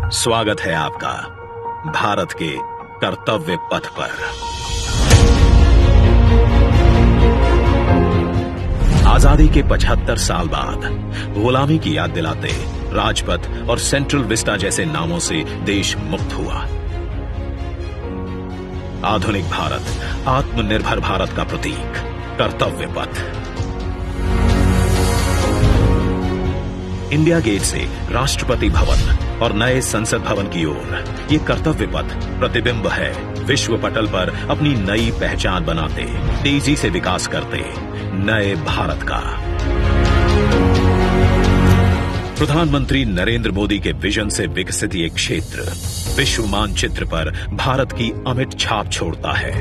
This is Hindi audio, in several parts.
स्वागत है आपका भारत के कर्तव्य पथ पर। आजादी के 75 साल बाद गुलामी की याद दिलाते राजपथ और सेंट्रल विस्टा जैसे नामों से देश मुक्त हुआ। आधुनिक भारत, आत्मनिर्भर भारत का प्रतीक कर्तव्य पथ। इंडिया गेट से राष्ट्रपति भवन और नए संसद भवन की ओर ये कर्तव्य पथ प्रतिबिंब है विश्व पटल पर अपनी नई पहचान बनाते, तेजी से विकास करते नए भारत का। प्रधानमंत्री नरेंद्र मोदी के विजन से विकसित ये क्षेत्र विश्व मानचित्र पर भारत की अमिट छाप छोड़ता है।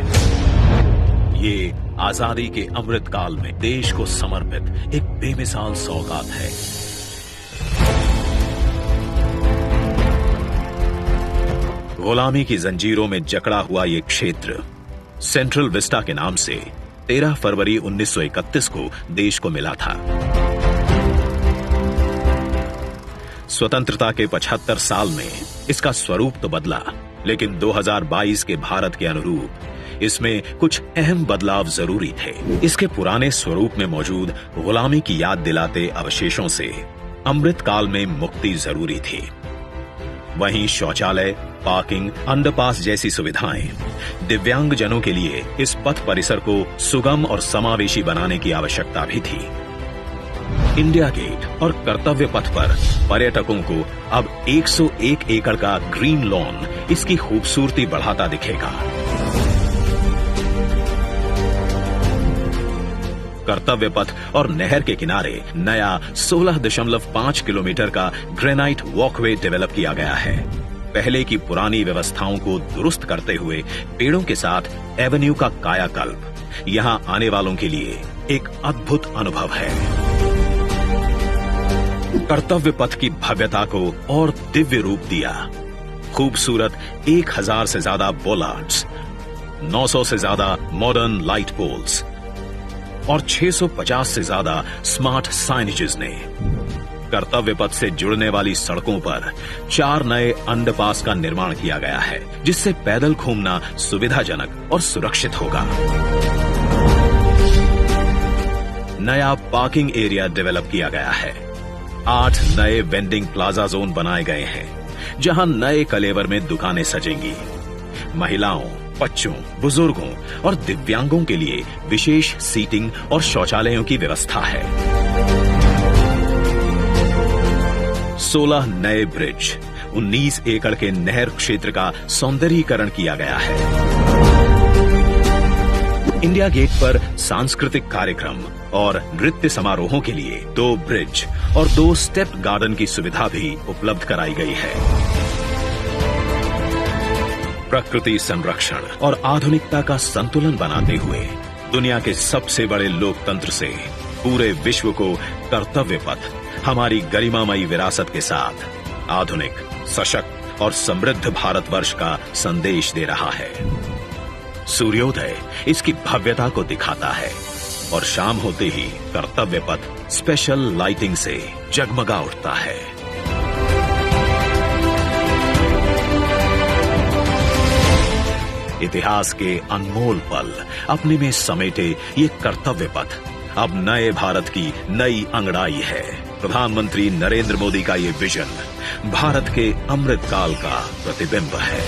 ये आजादी के अमृत काल में देश को समर्पित एक बेमिसाल सौगात है। गुलामी की जंजीरों में जकड़ा हुआ ये क्षेत्र सेंट्रल विस्टा के नाम से 13 फरवरी 1931 को देश को मिला था। स्वतंत्रता के 75 साल में इसका स्वरूप तो बदला, लेकिन 2022 के भारत के अनुरूप इसमें कुछ अहम बदलाव जरूरी थे। इसके पुराने स्वरूप में मौजूद गुलामी की याद दिलाते अवशेषों से अमृत काल में मुक्ति जरूरी थी। वहीं शौचालय, पार्किंग, अंडरपास जैसी सुविधाएं, दिव्यांग जनों के लिए इस पथ परिसर को सुगम और समावेशी बनाने की आवश्यकता भी थी। इंडिया गेट और कर्तव्य पथ पर पर्यटकों को अब 101 एकड़ का ग्रीन लॉन इसकी खूबसूरती बढ़ाता दिखेगा। कर्तव्य पथ और नहर के किनारे नया 16.5 किलोमीटर का ग्रेनाइट वॉकवे डेवलप किया गया है। पहले की पुरानी व्यवस्थाओं को दुरुस्त करते हुए पेड़ों के साथ एवेन्यू का कायाकल्प यहां आने वालों के लिए एक अद्भुत अनुभव है। कर्तव्य पथ की भव्यता को और दिव्य रूप दिया। खूबसूरत 1000 से ज्यादा बोलार्ड्स, 900 से ज्यादा मॉडर्न लाइट पोल्स और 650 से ज्यादा स्मार्ट साइनेजेस ने कर्तव्य पथ से जुड़ने वाली सड़कों पर 4 नए अंडरपास का निर्माण किया गया है, जिससे पैदल घूमना सुविधाजनक और सुरक्षित होगा। नया पार्किंग एरिया डेवलप किया गया है। 8 नए वेंडिंग प्लाजा जोन बनाए गए हैं, जहां नए कलेवर में दुकानें सजेंगी। महिलाओं, बच्चों, बुजुर्गों और दिव्यांगों के लिए विशेष सीटिंग और शौचालयों की व्यवस्था है। 16 नए ब्रिज, 19 एकड़ के नहर क्षेत्र का सौंदर्यीकरण किया गया है। इंडिया गेट पर सांस्कृतिक कार्यक्रम और नृत्य समारोहों के लिए 2 ब्रिज और 2 स्टेप गार्डन की सुविधा भी उपलब्ध कराई गई है। प्रकृति संरक्षण और आधुनिकता का संतुलन बनाते हुए दुनिया के सबसे बड़े लोकतंत्र से पूरे विश्व को कर्तव्य पथ हमारी गरिमामयी विरासत के साथ आधुनिक, सशक्त और समृद्ध भारतवर्ष का संदेश दे रहा है। सूर्योदय इसकी भव्यता को दिखाता है और शाम होते ही कर्तव्य पथ स्पेशल लाइटिंग से जगमगा उठता है। इतिहास के अनमोल पल अपने में समेटे ये कर्तव्य पथ अब नए भारत की नई अंगड़ाई है। प्रधानमंत्री नरेंद्र मोदी का ये विजन भारत के अमृत काल का प्रतिबिंब है।